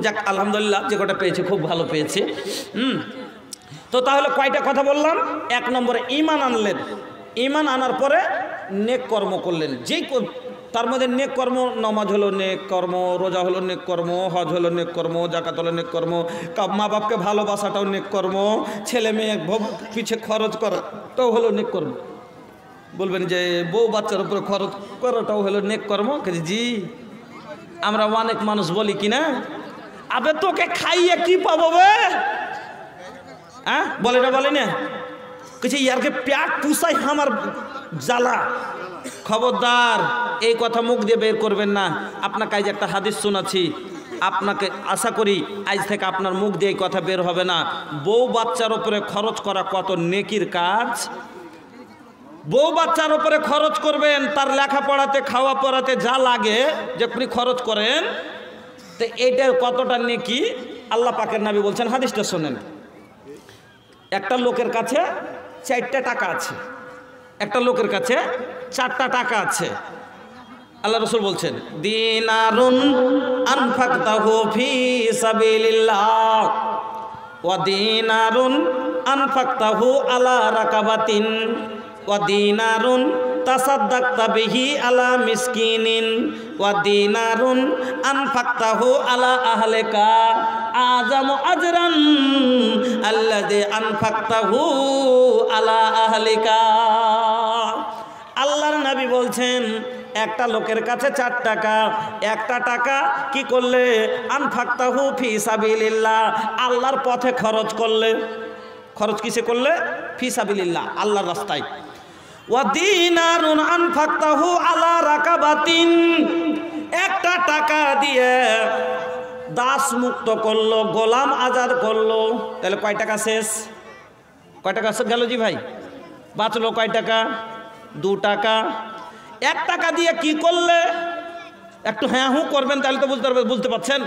যাক আলহামদুলিল্লাহ যে কটা পেয়েছি খুব ভালো পেয়েছি। তো তাহলে কয়টা কথা বললাম? এক নম্বরে ঈমান আনলেন, ঈমান আনার পরে নেক কর্ম করলেন। যেই তার মধ্যে নেক কর্ম, নামাজ হলো নেক কর্ম, রোজা হলো নেক কর্ম, হজ হলো নেক কর্ম, জাকাত হলো নেক কর্ম, মা বাপকে ভালোবাসাটাও নেক কর্ম, ছেলে মেয়ে পিছে খরচ করাটাও হলো নেক কর্ম। বলবেন যে বউ বাচ্চার উপরে খরচ করাটাও হলো নেক কর্ম। জি, আমরা অনেক মানুষ বলি কিনা, আবে তোকে খাইয়ে কি পাবো বে, হ্যাঁ বলে না, বলে না কিছু ইয়ারকে প্যাট পুষাই আমার জ্বালা। খবরদার এই কথা মুখ দিয়ে বের করবেন না। আপনাকে আজ একটা হাদিস শোনাচ্ছি, আপনাকে আশা করি আজ থেকে আপনার মুখ দিয়ে এই কথা বের হবে না। বউ বাচ্চার উপরে খরচ করা কত নেকির কাজ। বউ বাচ্চার উপরে খরচ করবেন, তার লেখাপড়াতে খাওয়া পড়াতে যা লাগে যে আপনি খরচ করেন, তো এইটা কতটা নেকি আল্লাহ পাকের নবী বলছেন। হাদিসটা শোনেন। একটা লোকের কাছে 4টা টাকা আছে, একটা লোকের কাছে 4টা টাকা আছে। আল্লাহ রাসূল বলছেন দিনারুন আনফাকতাহু ফি সাবিলিল্লাহ ওয়া দিনারুন আনফাকতাহু আলা রাকাবাতিন ওয়া দিনারুন তাসাদ্দাকতা বিহি আলা মিসকিনিন ওয়া দিনারুন আনফাকতাহু আলা আহলিকা আযামু আজরান আল্লাযী আনফাকতাহু আলা আহলিকা। আল্লাহর নবী বলছেন একটা লোকের কাছে 4 টাকা, একটা টাকা কি করলে? আনফাকতাহু ফি সাবিলিল্লাহ, আল্লাহর পথে খরচ করলে। খরচ কিসে করলে? ফি সাবিলিল্লাহ, আল্লাহর রাস্তায়। ওয়া দিনারুন আনফাকতাহু আলা রাকাবাতিন, একটা টাকা দিয়ে দাস মুক্ত করলো, গোলাম আজাদ করলো। তাহলে কয় টাকা শেষ? কয় টাকা গেল জি ভাই? বাঁচলো কয় টাকা? 2 টাকা। 1 টাকা দিয়ে কি করলে? একটু হ্যাঁ হুঁ করবেন তাহলে তো বুঝতে পারছেন।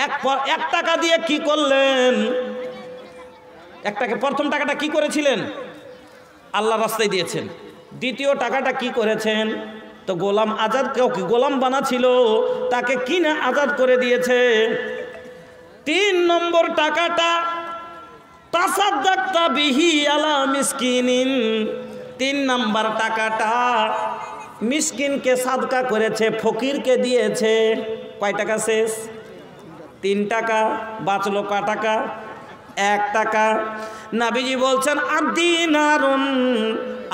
1 টাকা দিয়ে কি করলেন? প্রথম টাকাটা কি করেছিলেন? আল্লাহর রাস্তায় দিয়েছেন। দ্বিতীয় টাকাটা কি করেছেন? তো গোলাম আজাদ, কেউ গোলাম বানা ছিল তাকে কিনে আজাদ করে দিয়েছে। 3 নম্বর টাকাটা তাসাদ্দাকতা বিহি আলা মিসকিনিন, 3 নম্বর টাকাটা মিসকিনকে সাদকা করেছে, ফকিরকে দিয়েছে। কয় টাকা শেষ? 3 টাকা। বাঁচলো কয় টাকা? 1 টাকা। নবীজি বলছেন আদিনারুন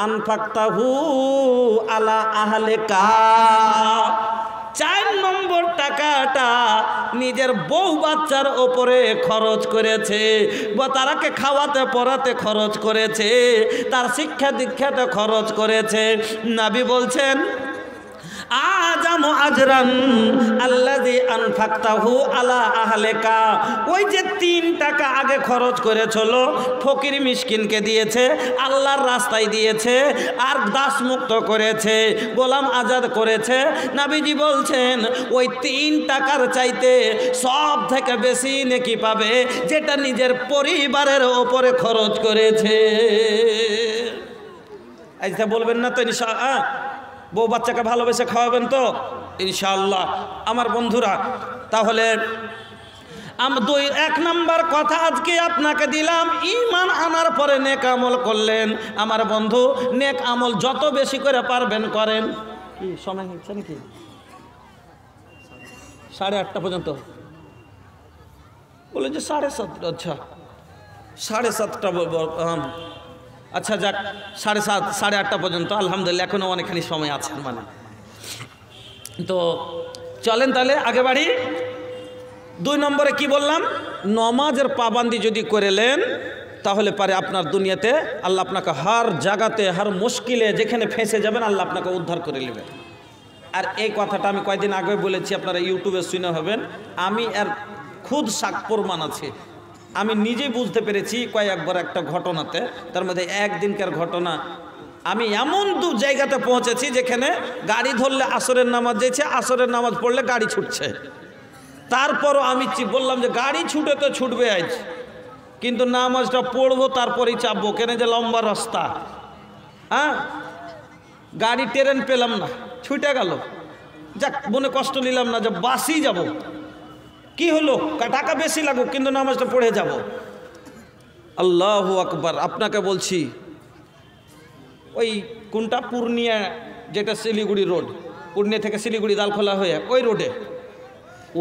আনফাকতাহু আলা আহলিকা, 4 নম্বর টাকাটা নিজের বউ বাচ্চার ওপরে খরচ করেছে, বা তারাকে খাওয়াতে পড়াতে খরচ করেছে, তার শিক্ষা দীক্ষাতে খরচ করেছে। নবী বলছেন আযামু আজরান আল্লাযী আনফাকতাহু আলা আহলিকা, ওই যে 3 টাকা আগে খরচ করেছিল, ফকির মিসকিনকে দিয়েছে, আল্লাহর রাস্তায় দিয়েছে, আর দাস মুক্ত করেছে, গোলাম আজাদ করেছে। নবীজি বলছেন ওই 3 টাকার চাইতে সব থেকে বেশি নেকি পাবে যেটা নিজের পরিবারের ওপরে খরচ করেছে। আচ্ছা বলবেন না তো ইনশাআল্লাহ? বউ বাচ্চাকে ভালোবেসে খাওয়াবেন তো ইনশাআল্লাহ আমার বন্ধুরা। তাহলে 1 নাম্বার কথা আজকে আপনাকে দিলাম, ঈমান আনার পরে নেক আমল করলেন। আমার বন্ধু নেক আমল যত বেশি করে পারবেন করেন। কি সময় হচ্ছে নাকি? 8:30 পর্যন্ত বলে যে 7:30। আচ্ছা 7:30। আচ্ছা যাক 7:30 8:30 পর্যন্ত আলহামদুলিল্লাহ এখনও অনেকখানি সময় আছে। মানে তো চলেন তাহলে আগে বাড়ি। 2 নম্বরে কি বললাম? নমাজের পাবান্দি যদি করেলেন তাহলে পারে আপনার দুনিয়াতে আল্লাহ আপনাকে হার জায়গাতে, হার মুশকিলে যেখানে ফেঁসে যাবেন আল্লাহ আপনাকে উদ্ধার করে নেবেন। আর এই কথাটা আমি কয়েকদিন আগে বলেছি, আপনারা ইউটিউবে শুনে হবেন। আমি আর খুদ প্রমাণ আছে, আমি নিজেই বুঝতে পেরেছি কয়েকবার একটা ঘটনাতে। তার মধ্যে একদিনকার ঘটনা, আমি এমন 2 জায়গাতে পৌঁছেছি যেখানে গাড়ি ধরলে আসরের নামাজ যাচ্ছে, আসরের নামাজ পড়লে গাড়ি ছুটছে। তারপরও আমি বললাম যে গাড়ি ছুটে তো ছুটবে আজ, কিন্তু নামাজটা পড়বো তারপরেই চাপবো, কেন যে লম্বা রাস্তা। হ্যাঁ গাড়ি ট্রেন পেলাম না, ছুটে গেল। যাক মনে কষ্ট নিলাম না যে বাসই যাব। কি হলো, টাকা বেশি লাগুক কিন্তু নামাজটা পড়ে যাব। আল্লাহু আকবার। আপনাকে বলছি ওই কোনটা পূর্ণিয়া, যেটা শিলিগুড়ি রোড, পূর্ণিয়া থেকে শিলিগুড়ি দালখোলা হয়ে ওই রোডে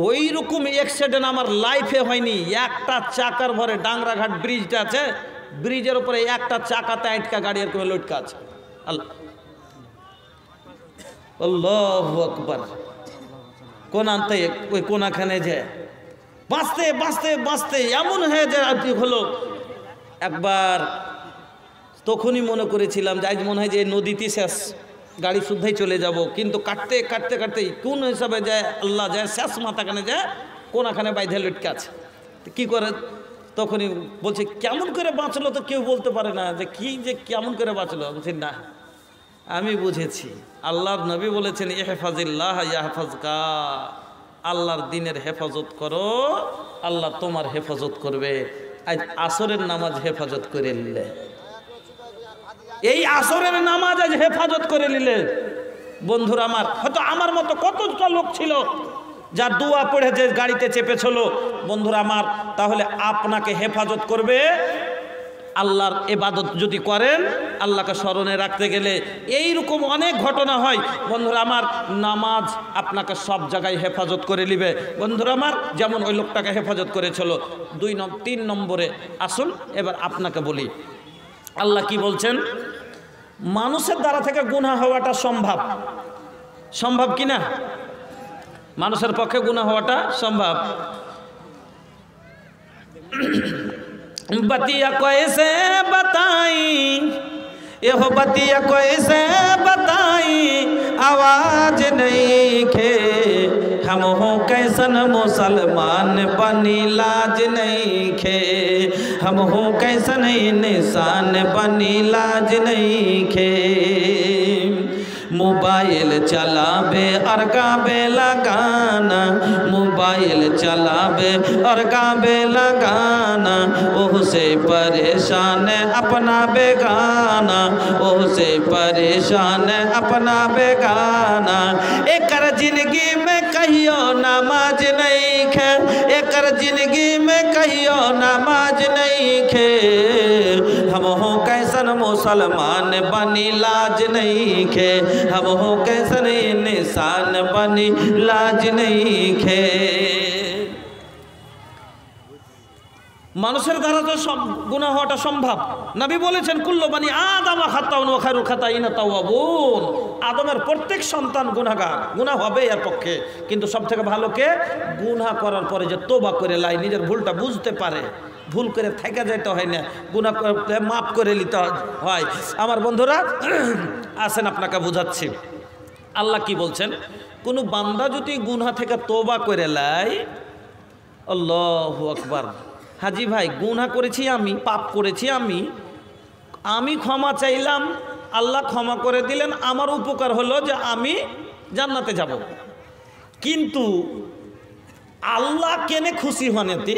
ওই রকম অ্যাক্সিডেন্ট আমার লাইফে হয়নি। একটা চাকার ভরে ডাংরাঘাট ব্রিজটা আছে, ব্রিজের উপরে একটা চাকাতে আটকা গাড়ি এরকম লটকা আছে। আল্লাহ আল্লাহু আকবার। কোন আনতে ওই কোনাখানে যে বাঁচতে বাঁচতে বাঁচতে এমন হয়ে যে হলো, একবার তখনই মনে করেছিলাম যে আজ মনে হয় যে নদীতে শেষ, গাড়ি শুদ্ধাই চলে যাব, কিন্তু কাটতে কাটতে কাটতে কোন হিসাবে যায় আল্লাহ যায় শেষ মাথাখানে যায় কোনাখানে বাইধে লটকে আছে। কী করে তখনই বলছে কেমন করে বাঁচলো, তো কেউ বলতে পারে না যে কি যে কেমন করে বাঁচলো। বলছি না, আমি বুঝেছি। আল্লাহর নবী বলেছেন ইহফাজিল্লাহ ইয়াহফাজকা, আল্লাহর দিনের হেফাজত করো, আল্লাহ তোমার হেফাজত করবে। আজ আসরের নামাজ হেফাজত করে নিলে, এই আসরের নামাজ আজ হেফাজত করে নিলে বন্ধুরা আমার, হয়তো আমার মতো কতটা লোক ছিল যার দোয়া পড়ে যে গাড়িতে চেপেছিল বন্ধুরা আমার, তাহলে আপনাকে হেফাজত করবে। আল্লাহর ইবাদত যদি করেন, আল্লাহকে স্মরণে রাখতে গেলে এই রকম অনেক ঘটনা হয় বন্ধুরা আমার। নামাজ আপনাকে সব জায়গায় হেফাজত করে নিবে বন্ধুরা আমার, যেমন ওই লোকটাকে হেফাজত করেছিল। 3 নম্বরে আসুন এবার আপনাকে বলি, আল্লাহ কি বলছেন? মানুষের দ্বারা থেকে গুনাহ হওয়াটা সম্ভব, সম্ভব কি না? মানুষের পক্ষে গুনাহ হওয়াটা সম্ভব। बतिया कैसे बताई, यहो बतिया कैसे बताई, आवाज नहीं खे, हम हो कैसन मुसलमान बनी लाज नहीं खे, हम हो कैसन इंसान बनी लाज नहीं खे। मोबाइल चलावे और गावे लगाना, मोबाइल चलावे और गावे लगाना, ओह से परेशान अपना बेगाना, ओह से परेशान अपना बेगाना। एकर जिंदगी में कहियो नमाज नहीं खे, एकर जिंदगी में कहियो नमाज नहीं खे, हम हो कैसन मुसलमान बनी लाज नहीं खे, हम हो कैसन इंसान बनी लाज नहीं खे। মানুষের দ্বারা তো সব গুনাহ হওয়াটা সম্ভব। নবী বলেছেন কুল্লু বানি আদম খাতাউন ওয়া খায়রুল খাতাইনা তাওয়াবুন, আদমের প্রত্যেক সন্তান গুনাহগার, গুনাহ হবে এর পক্ষে, কিন্তু সবথেকে ভালো কে? গুনাহ করার পরে যে তওবা করে লাই, নিজের ভুলটা বুঝতে পারে, ভুল করে থেকে যাইতে হয় না, গুনাহ করে মাফ করে নিতে হয়। আমার বন্ধুরা আসেন আপনাকে বুঝাচ্ছি আল্লাহ কি বলছেন। কোনো বান্দা যদি গুনাহ থেকে তওবা করে লাই, আল্লাহু আকবার, হাজি ভাই গুনাহ করেছি আমি, পাপ করেছি আমি ক্ষমা চাইলাম, আল্লাহ ক্ষমা করে দিলেন, আমার উপকার হলো যে আমি জান্নাতে যাব। কিন্তু আল্লাহ কেনে খুশি হন এতে?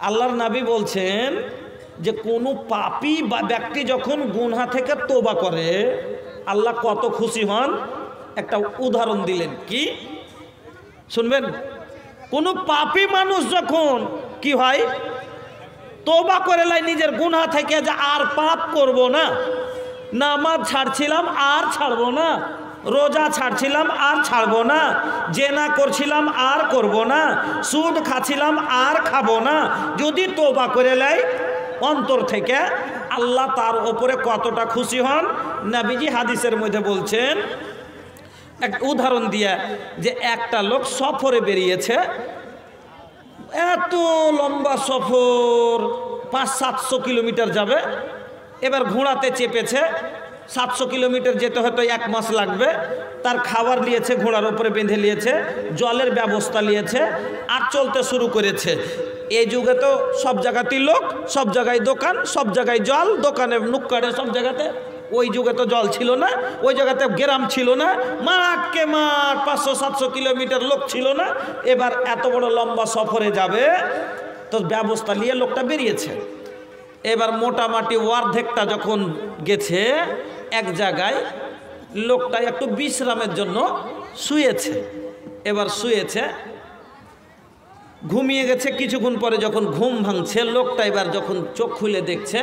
আল্লাহর নবী বলছেন যে কোনো পাপী বা ব্যক্তি যখন গুনাহ থেকে তওবা করে আল্লাহ কত খুশি হন, একটা উদাহরণ দিলেন। কি শুনবেন? কোনো পাপী মানুষ যখন কি হয়, তওবা করে লাই নিজের গুনাহ থেকে যে আর পাপ করব না, নামাজ ছাড়ছিলাম আর ছাড়ব না, রোজা ছাড়ছিলাম আর ছাড়ব না, জেনা করছিলাম আর করব না, সুদ খাচ্ছিলাম আর খাবো না, যদি তওবা করে লাই অন্তর থেকে, আল্লাহ তার ওপরে কতটা খুশি হন। নবীজি হাদিসের মধ্যে বলছেন, এক উদাহরণ দিয়ে, যে একটা লোক সফরে বেরিয়েছে, এত লম্বা সফর 500-700 কিলোমিটার যাবে, এবার ঘোড়াতে চেপেছে, 700 কিলোমিটার যেতে হয়তো 1 মাস লাগবে, তার খাবার নিয়েছে, ঘোড়ার উপরে বেঁধে নিয়েছে, জলের ব্যবস্থা নিয়েছে, আর চলতে শুরু করেছে। এই যুগে তো সব জায়গাতেই লোক, সব জায়গায় দোকান, সব জায়গায় জল, দোকানে নুক্কাড়ে সব জায়গাতে। ওই যুগে তো জল ছিল না, ওই জায়গাতে গ্রাম ছিল না, মাঠকে মাঠ 500-700 কিলোমিটার লোক ছিল না। এবার এত বড় লম্বা সফরে যাবে, তো ব্যবস্থা নিয়ে লোকটা বেরিয়েছে। এবার মোটামুটি অর্ধেকটা যখন গেছে, এক জায়গায় লোকটা একটু বিশ্রামের জন্য শুয়েছে। এবার শুয়েছে, ঘুমিয়ে গেছে। কিছুক্ষণ পরে যখন ঘুম ভাঙছে, লোকটা এবার যখন চোখ খুলে দেখছে